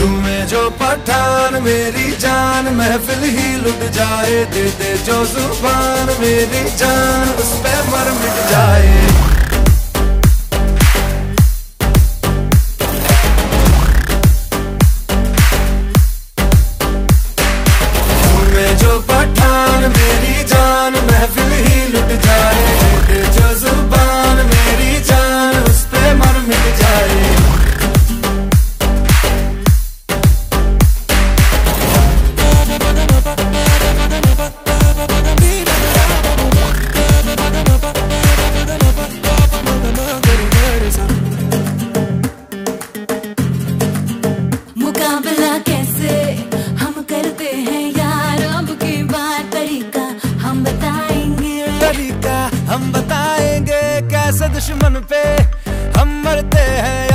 तुम्हें जो पठान मेरी जान महफिल ही लुट जाए, दे दे जो जुबान मेरी जान उस पे मर मिट जाए। तुम्हें जो पठान मेरी जान महफिल ही लुट जाए, दे दे जो जुबान मेरी जान उस पे मर मिट जाए। मुकाबला कैसे हम करते हैं यार, अब की बार तरीका हम बताएंगे, तरीका हम बताएंगे, कैसे दुश्मन पे हम मरते हैं।